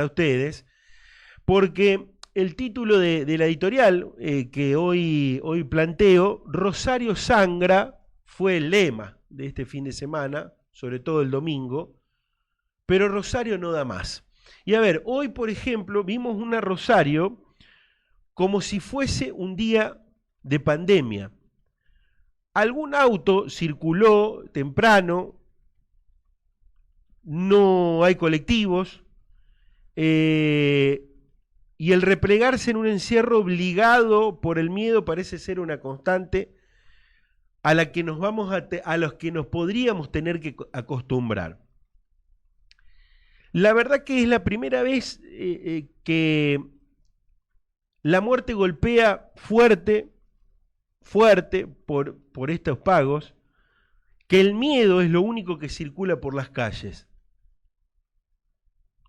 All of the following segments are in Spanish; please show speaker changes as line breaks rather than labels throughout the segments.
a ustedes, porque el título de la editorial que hoy planteo, Rosario Sangra, fue el lema de este fin de semana, sobre todo el domingo, pero Rosario no da más. Y a ver, hoy por ejemplo vimos una Rosario como si fuese un día de pandemia. Algún auto circuló temprano, no hay colectivos, y el replegarse en un encierro obligado por el miedo parece ser una constante a la que a los que nos podríamos tener que acostumbrar. La verdad que es la primera vez que la muerte golpea fuerte por estos pagos, que el miedo es lo único que circula por las calles.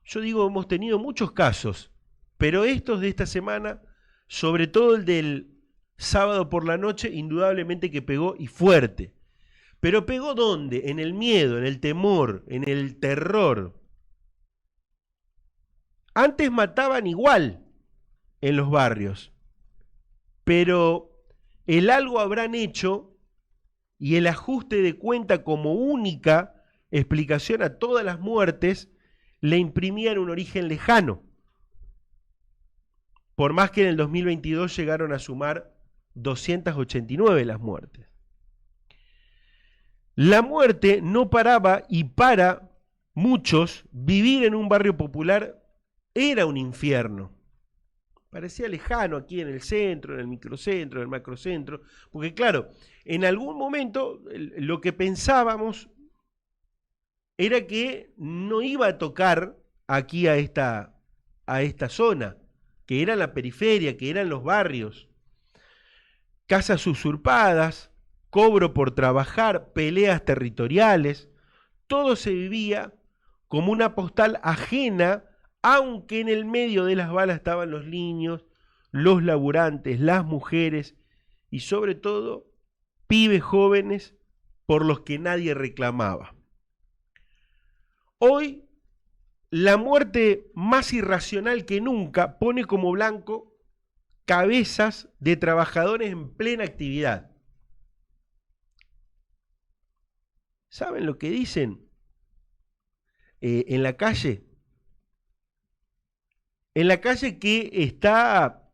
Yo digo, hemos tenido muchos casos, pero estos de esta semana, sobre todo el del sábado por la noche, indudablemente que pegó y fuerte. Pero pegó ¿dónde? En el miedo, en el temor, en el terror. Antes mataban igual en los barrios, pero el algo habrán hecho y el ajuste de cuenta como única explicación a todas las muertes le imprimían un origen lejano. Por más que en el 2022 llegaron a sumar 289 las muertes. La muerte no paraba y para muchos vivir en un barrio popular era un infierno. Parecía lejano aquí en el centro, en el microcentro, en el macrocentro, porque claro, en algún momento lo que pensábamos era que no iba a tocar aquí a esta zona, que era la periferia, que eran los barrios. Casas usurpadas, cobro por trabajar, peleas territoriales, todo se vivía como una postal ajena, aunque en el medio de las balas estaban los niños, los laburantes, las mujeres y sobre todo pibes jóvenes por los que nadie reclamaba. Hoy, la muerte más irracional que nunca pone como blanco cabezas de trabajadores en plena actividad. ¿Saben lo que dicen en la calle? En la calle que está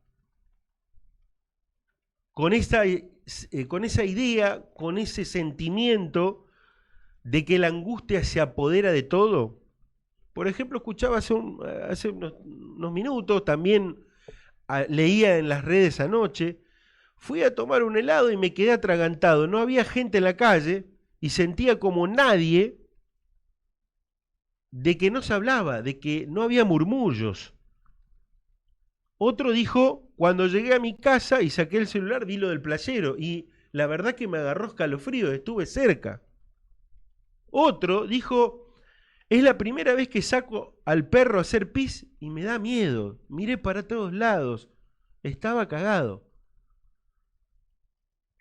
con esa idea, con ese sentimiento de que la angustia se apodera de todo. Por ejemplo, escuchaba hace unos minutos, también leía en las redes anoche, fui a tomar un helado y me quedé atragantado. No había gente en la calle y sentía como nadie de que no se hablaba, de que no había murmullos. Otro dijo, cuando llegué a mi casa y saqué el celular, vi lo del playero y la verdad que me agarró escalofrío, estuve cerca. Otro dijo, es la primera vez que saco al perro a hacer pis y me da miedo. Miré para todos lados, estaba cagado.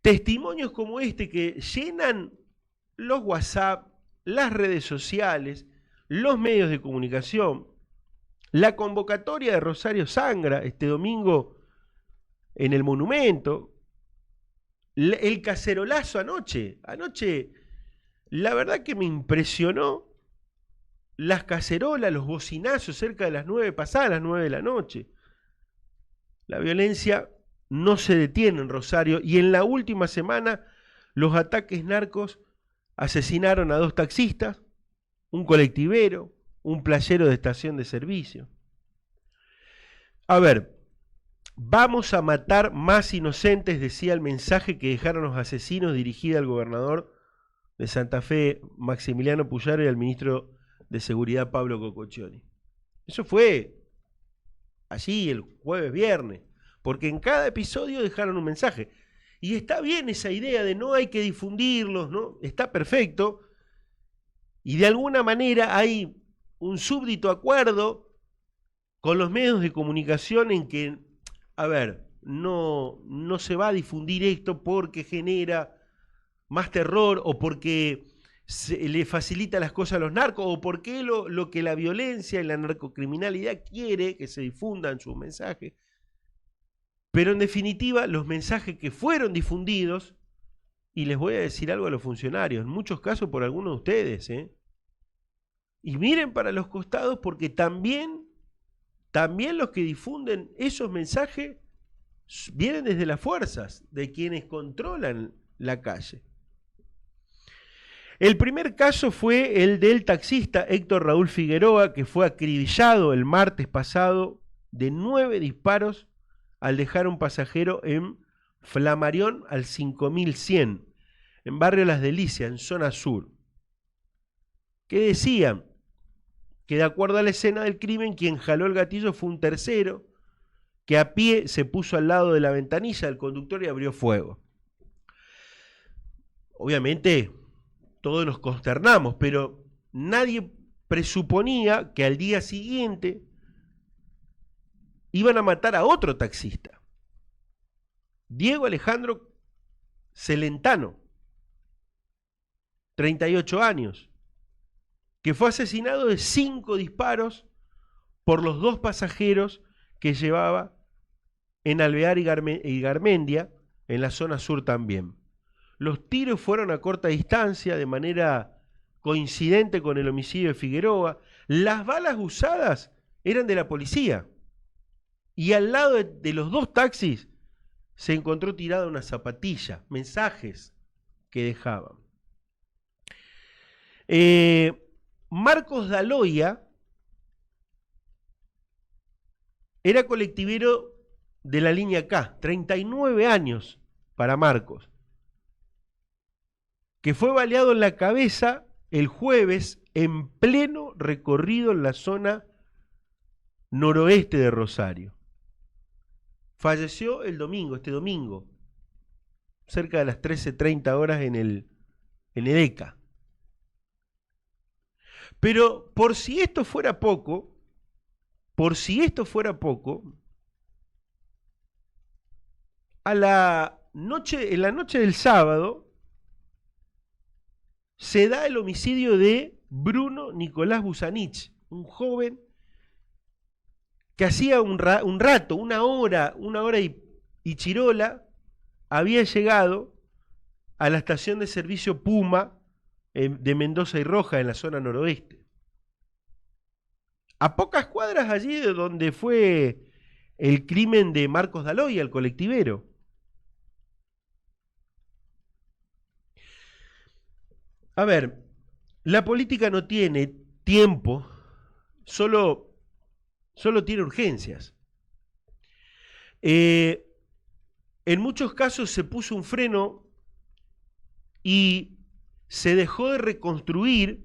Testimonios como este que llenan los WhatsApp, las redes sociales, los medios de comunicación. La convocatoria de Rosario Sangra este domingo en el Monumento. El cacerolazo anoche. Anoche, la verdad que me impresionó las cacerolas, los bocinazos cerca de las 9, pasadas las 9 de la noche. La violencia no se detiene en Rosario y en la última semana los ataques narcos asesinaron a 2 taxistas, un colectivero, un playero de estación de servicio. A ver, vamos a matar más inocentes, decía el mensaje que dejaron los asesinos dirigida al gobernador de Santa Fe, Maximiliano Puyaro, y al ministro de Seguridad, Pablo Cococcioni. Eso fue allí el jueves, viernes, porque en cada episodio dejaron un mensaje. Y está bien esa idea de no hay que difundirlos, ¿no? Está perfecto. Y de alguna manera hay un súbdito acuerdo con los medios de comunicación en que, a ver, no se va a difundir esto porque genera más terror o porque le facilita las cosas a los narcos, o por qué lo que la violencia y la narcocriminalidad quiere que se difundan sus mensajes. Pero en definitiva, los mensajes que fueron difundidos, y les voy a decir algo a los funcionarios, en muchos casos por algunos de ustedes, y miren para los costados, porque también los que difunden esos mensajes vienen desde las fuerzas de quienes controlan la calle. El primer caso fue el del taxista Héctor Raúl Figueroa, que fue acribillado el martes pasado de 9 disparos al dejar a un pasajero en Flamarión al 5100, en barrio Las Delicias, en zona sur. ¿Qué decían? Que de acuerdo a la escena del crimen, quien jaló el gatillo fue un tercero, que a pie se puso al lado de la ventanilla del conductor y abrió fuego. Obviamente todos nos consternamos, pero nadie presuponía que al día siguiente iban a matar a otro taxista, Diego Alejandro Celentano, 38 años, que fue asesinado de 5 disparos por los 2 pasajeros que llevaba en Alvear y Garmendia, en la zona sur también. Los tiros fueron a corta distancia, de manera coincidente con el homicidio de Figueroa. Las balas usadas eran de la policía. Y al lado de los 2 taxis se encontró tirada una zapatilla, mensajes que dejaban. Marcos Daloia era colectivero de la línea K, 39 años para Marcos, que fue baleado en la cabeza el jueves en pleno recorrido en la zona noroeste de Rosario. Falleció este domingo, cerca de las 13:30 horas en el ECA. Pero por si esto fuera poco, en la noche del sábado, se da el homicidio de Bruno Nicolás Busanich, un joven que hacía un rato, una hora y chirola, había llegado a la estación de servicio Puma de Mendoza y Roja, en la zona noroeste. A pocas cuadras allí de donde fue el crimen de Marcos Daloia, el colectivero. A ver, la política no tiene tiempo, solo tiene urgencias. En muchos casos se puso un freno y se dejó de reconstruir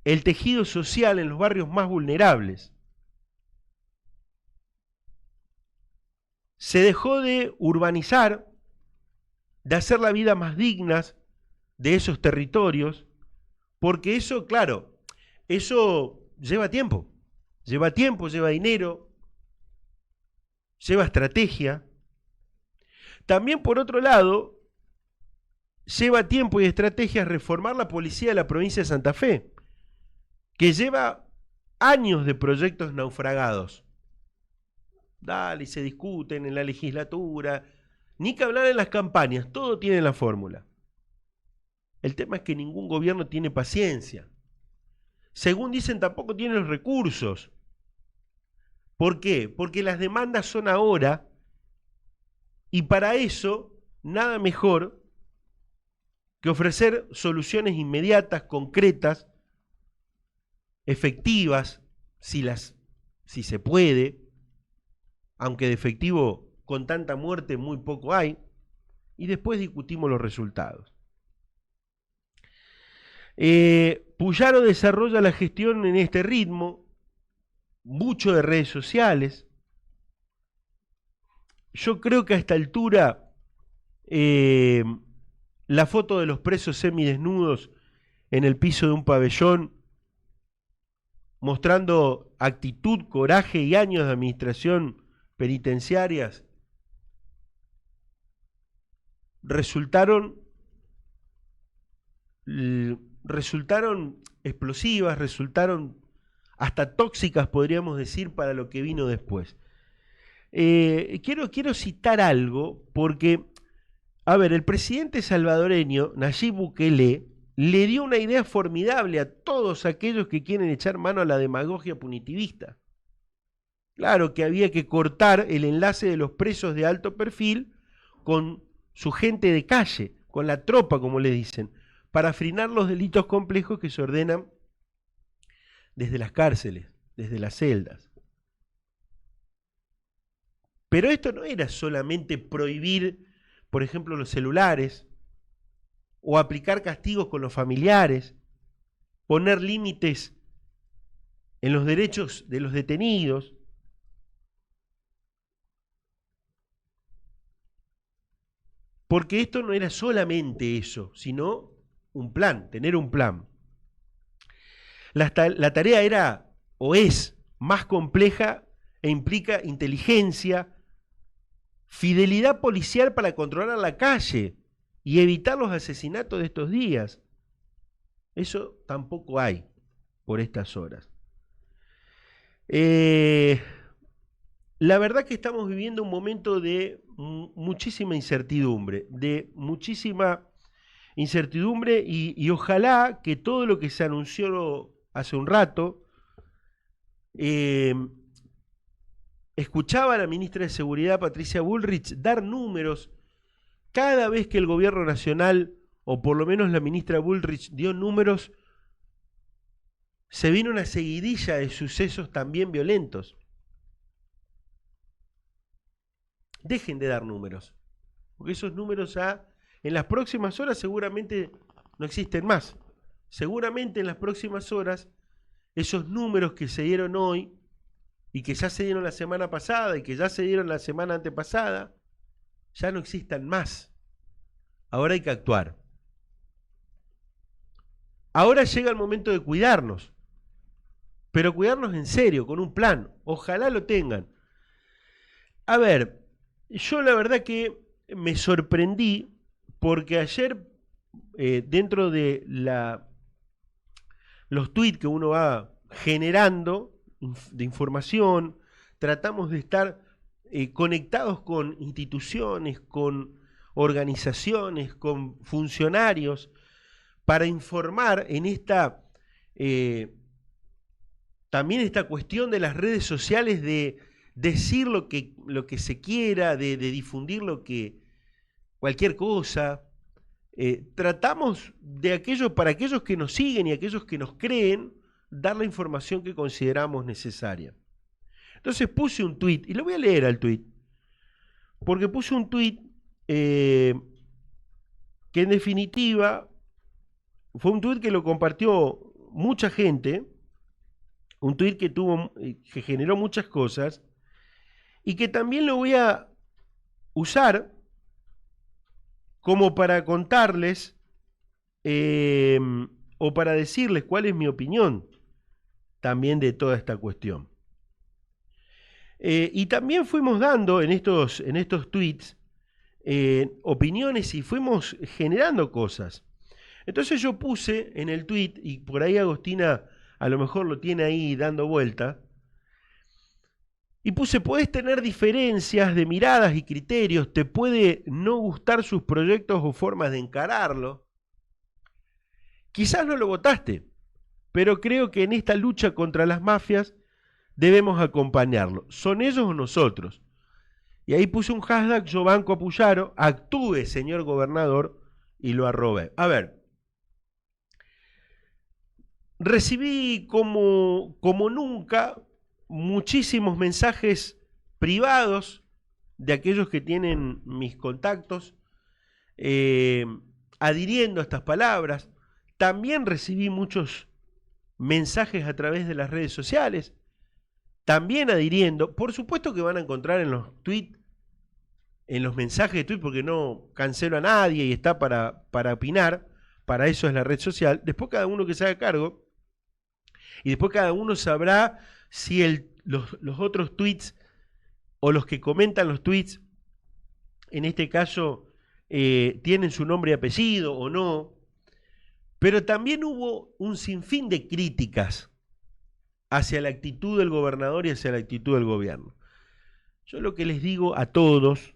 el tejido social en los barrios más vulnerables. Se dejó de urbanizar, de hacer la vida más digna de esos territorios, porque eso, claro, eso lleva tiempo, lleva dinero, lleva estrategia. También, por otro lado, lleva tiempo y estrategia reformar la policía de la provincia de Santa Fe, que lleva años de proyectos naufragados. Dale, se discuten en la legislatura, ni que hablar en las campañas, todo tiene la fórmula. El tema es que ningún gobierno tiene paciencia. Según dicen, tampoco tiene los recursos. ¿Por qué? Porque las demandas son ahora, y para eso nada mejor que ofrecer soluciones inmediatas, concretas, efectivas, si se puede, aunque de efectivo con tanta muerte muy poco hay, y después discutimos los resultados. Puyaro desarrolla la gestión en este ritmo, mucho de redes sociales. Yo creo que a esta altura la foto de los presos semidesnudos en el piso de un pabellón, mostrando actitud, coraje y años de administración penitenciarias, resultaron resultaron explosivas, resultaron hasta tóxicas, podríamos decir, para lo que vino después. Quiero citar algo porque, a ver, el presidente salvadoreño, Nayib Bukele, le dio una idea formidable a todos aquellos que quieren echar mano a la demagogia punitivista. Claro que había que cortar el enlace de los presos de alto perfil con su gente de calle, con la tropa, como le dicen, para frenar los delitos complejos que se ordenan desde las cárceles, desde las celdas. Pero esto no era solamente prohibir, por ejemplo, los celulares, o aplicar castigos con los familiares, poner límites en los derechos de los detenidos. Porque esto no era solamente eso, sino un plan, tener un plan. La tarea era, o es, más compleja e implica inteligencia, fidelidad policial para controlar la calle y evitar los asesinatos de estos días. Eso tampoco hay por estas horas. La verdad que estamos viviendo un momento de muchísima incertidumbre, y ojalá que todo lo que se anunció hace un rato, escuchaba a la ministra de Seguridad, Patricia Bullrich, dar números cada vez que el gobierno nacional, o por lo menos la ministra Bullrich, dio números, se vino una seguidilla de sucesos también violentos. Dejen de dar números, porque esos números ya en las próximas horas seguramente no existen más. Seguramente en las próximas horas esos números que se dieron hoy y que ya se dieron la semana pasada y que ya se dieron la semana antepasada, ya no existan más. Ahora hay que actuar. Ahora llega el momento de cuidarnos, pero cuidarnos en serio, con un plan. Ojalá lo tengan. A ver, yo la verdad que me sorprendí porque ayer, dentro de los tweets que uno va generando de información, tratamos de estar conectados con instituciones, con organizaciones, con funcionarios, para informar en esta también esta cuestión de las redes sociales, de decir lo que se quiera, de difundir cualquier cosa. Tratamos de para aquellos que nos siguen y aquellos que nos creen, dar la información que consideramos necesaria. Entonces puse un tuit, y lo voy a leer al tuit, porque puse un tuit que en definitiva fue un tuit que lo compartió mucha gente, un tuit que generó muchas cosas, y que también lo voy a usar como para contarles o para decirles cuál es mi opinión también de toda esta cuestión. Y también fuimos dando en estos tweets opiniones y fuimos generando cosas. Entonces yo puse en el tweet, y por ahí Agostina a lo mejor lo tiene ahí dando vuelta, y puse: podés tener diferencias de miradas y criterios, te puede no gustar sus proyectos o formas de encararlo. Quizás no lo votaste, pero creo que en esta lucha contra las mafias debemos acompañarlo. ¿Son ellos o nosotros? Y ahí puse un hashtag: yo banco a Puyaro, actúe señor gobernador, y lo arrobé. A ver, recibí como nunca muchísimos mensajes privados de aquellos que tienen mis contactos, adhiriendo a estas palabras. También recibí muchos mensajes a través de las redes sociales, también adhiriendo. Por supuesto que van a encontrar en los tweets, en los mensajes de tweet, porque no cancelo a nadie y está para opinar, para eso es la red social. Después cada uno que se haga cargo, y después cada uno sabrá si los otros tweets o los que comentan los tweets, en este caso, tienen su nombre y apellido o no. Pero también hubo un sinfín de críticas hacia la actitud del gobernador y hacia la actitud del gobierno. Yo lo que les digo a todos,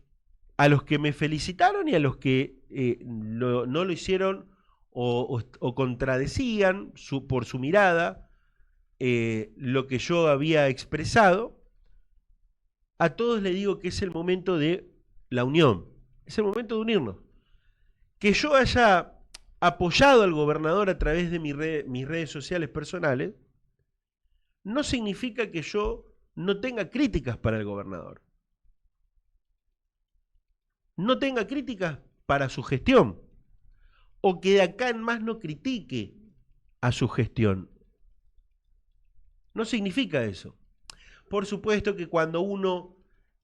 a los que me felicitaron y a los que no lo hicieron o contradecían por su mirada lo que yo había expresado, a todos les digo que es el momento de la unión, es el momento de unirnos. Que yo haya apoyado al gobernador a través de mis redes sociales personales no significa que yo no tenga críticas para el gobernador. No tenga críticas para su gestión. O que de acá en más no critique a su gestión. No significa eso. Por supuesto que cuando uno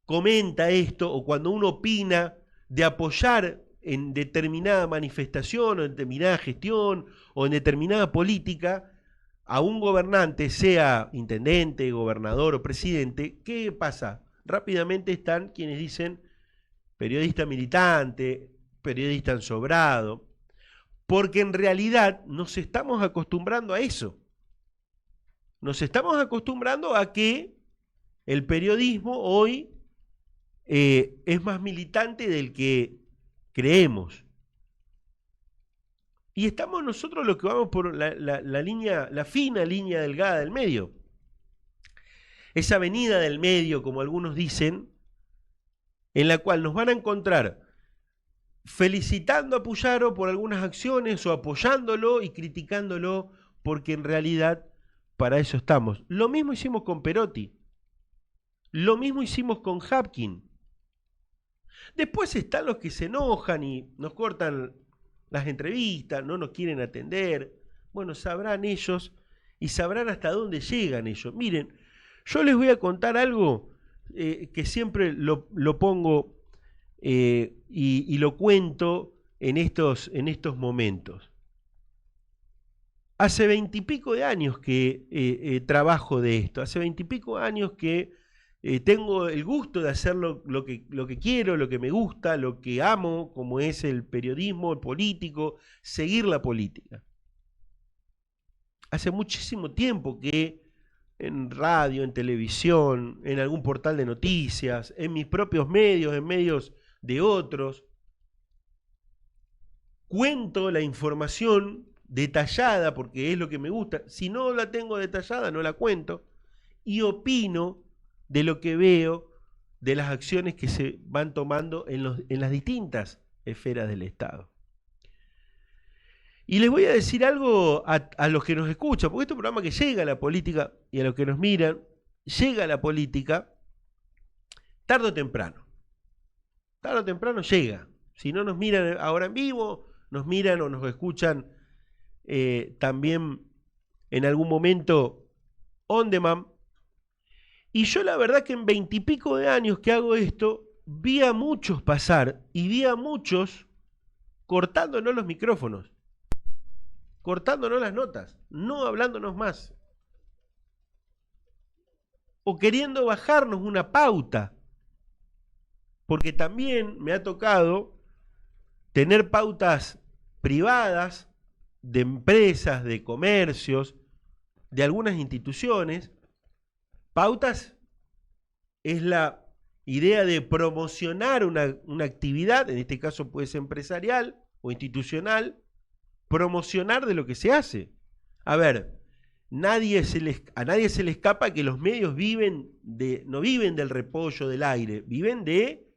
comenta esto o cuando uno opina de apoyar en determinada manifestación o en determinada gestión o en determinada política a un gobernante, sea intendente, gobernador o presidente, ¿qué pasa? Rápidamente están quienes dicen periodista militante, periodista ensobrado, porque en realidad nos estamos acostumbrando a eso. Nos estamos acostumbrando a que el periodismo hoy es más militante del que creemos. Y estamos nosotros los que vamos por la fina línea delgada del medio. Esa avenida del medio, como algunos dicen, en la cual nos van a encontrar felicitando a Puyaro por algunas acciones o apoyándolo y criticándolo, porque en realidad para eso estamos. Lo mismo hicimos con Perotti. Lo mismo hicimos con Hapkin. Después están los que se enojan y nos cortan las entrevistas, no nos quieren atender. Bueno, sabrán ellos y sabrán hasta dónde llegan ellos. Miren, yo les voy a contar algo que siempre lo pongo y lo cuento en estos momentos. Hace 20 y pico de años que trabajo de esto, hace 20 y pico de años que tengo el gusto de hacer lo que quiero, lo que me gusta, lo que amo, como es el periodismo, el político, seguir la política. Hace muchísimo tiempo que en radio, en televisión, en algún portal de noticias, en mis propios medios, en medios de otros, cuento la información detallada porque es lo que me gusta. Si no la tengo detallada, no la cuento. Y opino de lo que veo, de las acciones que se van tomando en las distintas esferas del Estado. Y les voy a decir algo a los que nos escuchan, porque este es un programa que llega a la política y a los que nos miran, llega a la política tarde o temprano. Tarde o temprano llega. Si no nos miran ahora en vivo, nos miran o nos escuchan también en algún momento on demand. Y yo la verdad que en 20 y pico de años que hago esto, vi a muchos pasar y vi a muchos cortándonos los micrófonos, cortándonos las notas, no hablándonos más. O queriendo bajarnos una pauta. Porque también me ha tocado tener pautas privadas de empresas, de comercios, de algunas instituciones. Pautas es la idea de promocionar una actividad, en este caso puede ser empresarial o institucional, promocionar de lo que se hace. A ver, a nadie se le escapa que los medios no viven del repollo del aire, viven de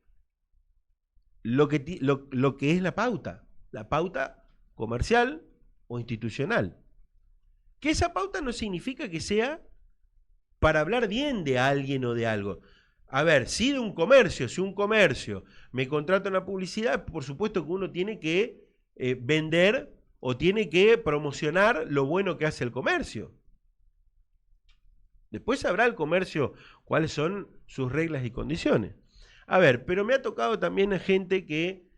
lo que es la pauta comercial o institucional. Que esa pauta no significa que sea para hablar bien de alguien o de algo. A ver, si de un comercio, si un comercio me contrata una publicidad, por supuesto que uno tiene que vender o tiene que promocionar lo bueno que hace el comercio. Después sabrá el comercio cuáles son sus reglas y condiciones. A ver, pero me ha tocado también a gente que,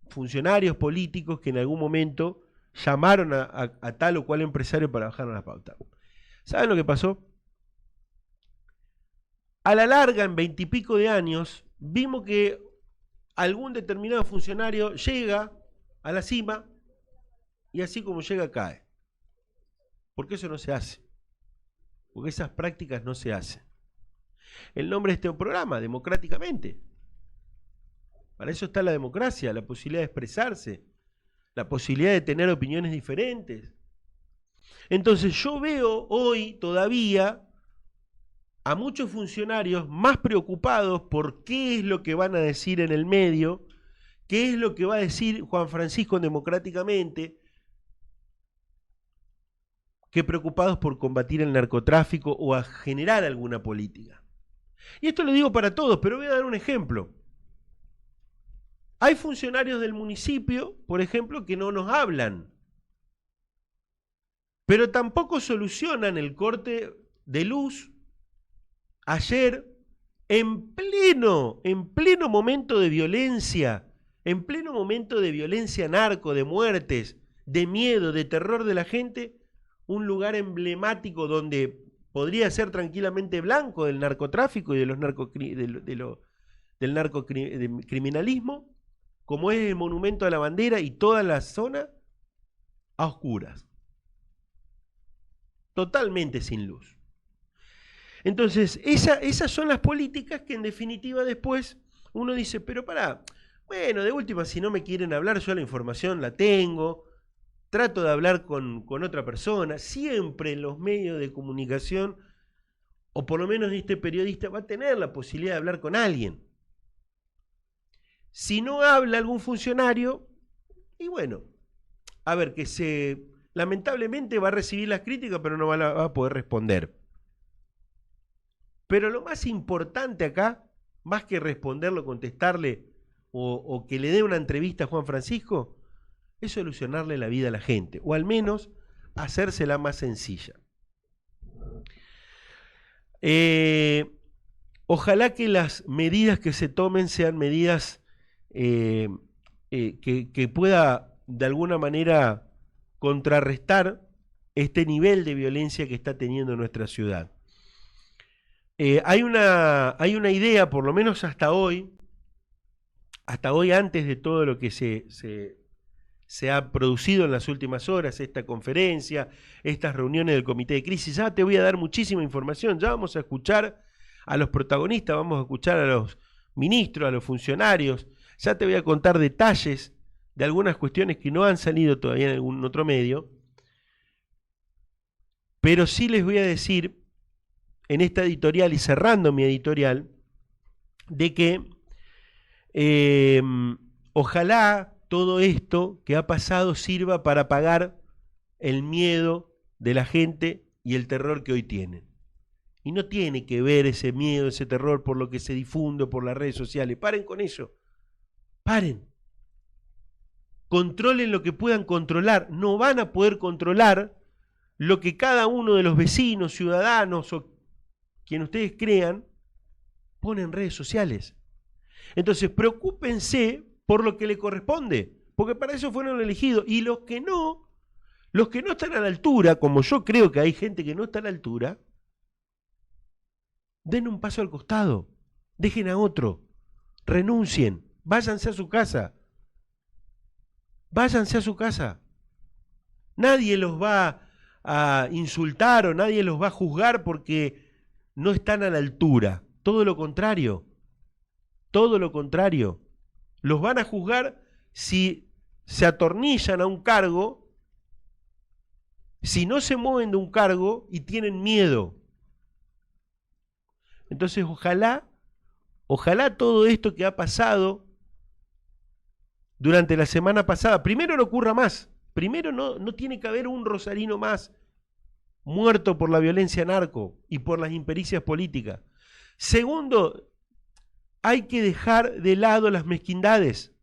funcionarios políticos que en algún momento llamaron a tal o cual empresario para bajar la pauta. ¿Saben lo que pasó? A la larga, en 20 y pico de años, vimos que algún determinado funcionario llega a la cima y así como llega cae. Porque eso no se hace. Porque esas prácticas no se hacen. El nombre de este programa, democráticamente. Para eso está la democracia, la posibilidad de expresarse, la posibilidad de tener opiniones diferentes. Entonces yo veo hoy todavía a muchos funcionarios más preocupados por qué es lo que van a decir en el medio, qué es lo que va a decir Juan Francisco democráticamente, que preocupados por combatir el narcotráfico o a generar alguna política. Y esto lo digo para todos, pero voy a dar un ejemplo. Hay funcionarios del municipio, por ejemplo, que no nos hablan, pero tampoco solucionan el corte de luz ayer en pleno momento de violencia, en pleno momento de violencia narco, de muertes, de miedo, de terror de la gente, un lugar emblemático donde podría ser tranquilamente blanco del narcotráfico y de los del narcocriminalismo, como es el Monumento a la Bandera y toda la zona, a oscuras. Totalmente sin luz. Entonces, esas son las políticas que en definitiva después uno dice, pero pará, bueno, de última, si no me quieren hablar, yo la información la tengo, trato de hablar con otra persona, siempre en los medios de comunicación, o por lo menos este periodista va a tener la posibilidad de hablar con alguien. Si no habla algún funcionario, y bueno, a ver, lamentablemente va a recibir las críticas, pero no va a poder responder. Pero lo más importante acá, más que responderlo, contestarle o que le dé una entrevista a Juan Francisco, es solucionarle la vida a la gente, o al menos hacérsela más sencilla. Ojalá que las medidas que se tomen sean medidas que pueda de alguna manera contrarrestar este nivel de violencia que está teniendo nuestra ciudad. Hay una idea, por lo menos hasta hoy antes de todo lo que se ha producido en las últimas horas, esta conferencia, estas reuniones del comité de crisis. Ya te voy a dar muchísima información, ya vamos a escuchar a los protagonistas, vamos a escuchar a los ministros, a los funcionarios, ya te voy a contar detalles de algunas cuestiones que no han salido todavía en algún otro medio, pero sí les voy a decir en esta editorial y cerrando mi editorial, de que ojalá todo esto que ha pasado sirva para apagar el miedo de la gente y el terror que hoy tienen. Y no tiene que ver ese miedo, ese terror por lo que se difunde por las redes sociales. Paren con eso. Paren. Controlen lo que puedan controlar. No van a poder controlar lo que cada uno de los vecinos, ciudadanos o quien ustedes crean, pone en redes sociales. Entonces, preocúpense por lo que le corresponde, porque para eso fueron elegidos. Y los que no están a la altura, como yo creo que hay gente que no está a la altura, den un paso al costado, dejen a otro, renuncien, váyanse a su casa. Váyanse a su casa. Nadie los va a insultar o nadie los va a juzgar porque no están a la altura. Todo lo contrario. Todo lo contrario. Los van a juzgar si se atornillan a un cargo, si no se mueven de un cargo y tienen miedo. Entonces, ojalá todo esto que ha pasado durante la semana pasada, primero no ocurra más. Primero no tiene que haber un rosarino más muerto por la violencia narco y por las impericias políticas. Segundo, hay que dejar de lado las mezquindades.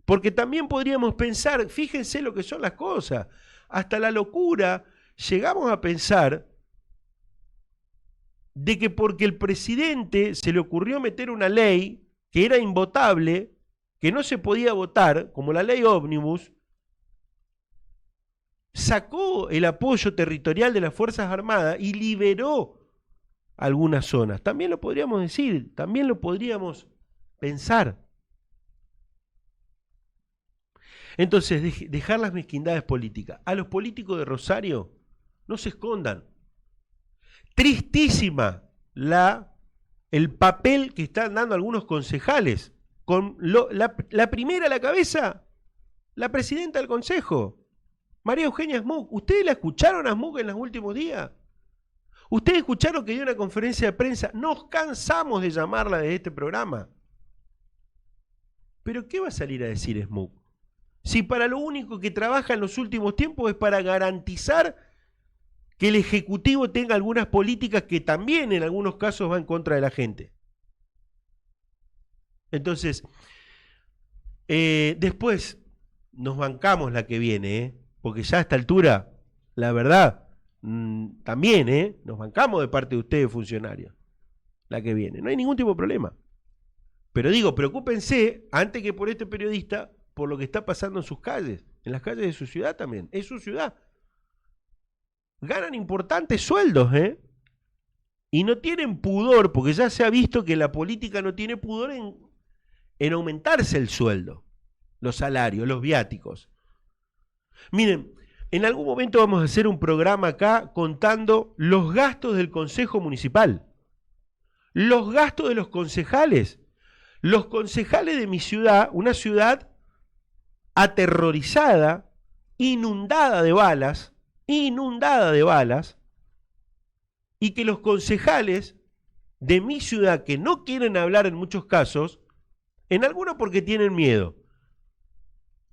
Porque también podríamos pensar, fíjense lo que son las cosas, hasta la locura, llegamos a pensar de que porque el presidente se le ocurrió meter una ley que era invotable, que no se podía votar, como la ley ómnibus, sacó el apoyo territorial de las Fuerzas Armadas y liberó algunas zonas. También lo podríamos decir, también lo podríamos pensar. Entonces, dejar las mezquindades políticas. A los políticos de Rosario, no se escondan. Tristísima el papel que están dando algunos concejales. Con la primera a la cabeza, la presidenta del Consejo, María Eugenia Smook. ¿Ustedes la escucharon a Smook en los últimos días? ¿Ustedes escucharon que dio una conferencia de prensa? Nos cansamos de llamarla de este programa. ¿Pero qué va a salir a decir Smook? Si para lo único que trabaja en los últimos tiempos es para garantizar que el Ejecutivo tenga algunas políticas que también en algunos casos van en contra de la gente. Entonces, después nos bancamos la que viene, porque ya a esta altura, la verdad, también nos bancamos de parte de ustedes, funcionarios, la que viene. No hay ningún tipo de problema. Pero digo, preocúpense, antes que por este periodista, por lo que está pasando en sus calles, en las calles de su ciudad también. Es su ciudad. Ganan importantes sueldos, y no tienen pudor, porque ya se ha visto que la política no tiene pudor en aumentarse el sueldo, los salarios, los viáticos. Miren, en algún momento vamos a hacer un programa acá contando los gastos del Consejo Municipal, los gastos de los concejales. Los concejales de mi ciudad, una ciudad aterrorizada, inundada de balas, y que los concejales de mi ciudad, que no quieren hablar en muchos casos, en algunos porque tienen miedo,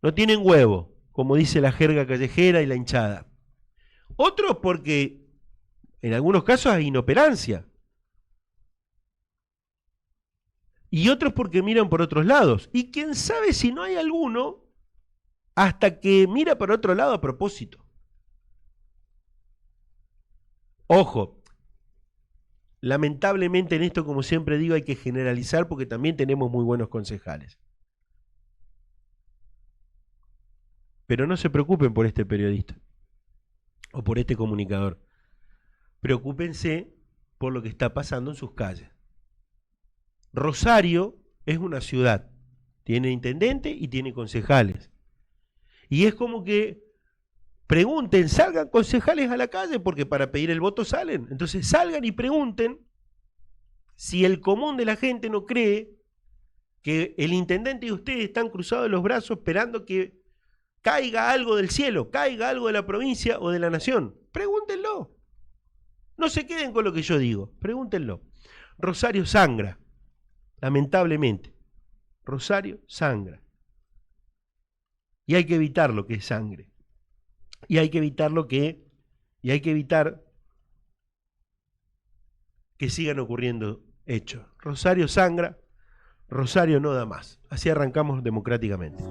no tienen huevo, como dice la jerga callejera y la hinchada. Otros porque en algunos casos hay inoperancia. Y otros porque miran por otros lados. Y quién sabe si no hay alguno hasta que mira por otro lado a propósito. Ojo, lamentablemente en esto, como siempre digo, hay que generalizar porque también tenemos muy buenos concejales. Pero no se preocupen por este periodista o por este comunicador. Preocúpense por lo que está pasando en sus calles. Rosario es una ciudad, tiene intendente y tiene concejales. Y es como que pregunten, salgan concejales a la calle, porque para pedir el voto salen. Entonces salgan y pregunten si el común de la gente no cree que el intendente y ustedes están cruzados de los brazos esperando que caiga algo del cielo, caiga algo de la provincia o de la nación. Pregúntenlo. No se queden con lo que yo digo, pregúntenlo. Rosario sangra. Lamentablemente, Rosario sangra. Y hay que evitar lo que es sangre. Y hay que evitar que sigan ocurriendo hechos. Rosario sangra, Rosario no da más. Así arrancamos democráticamente.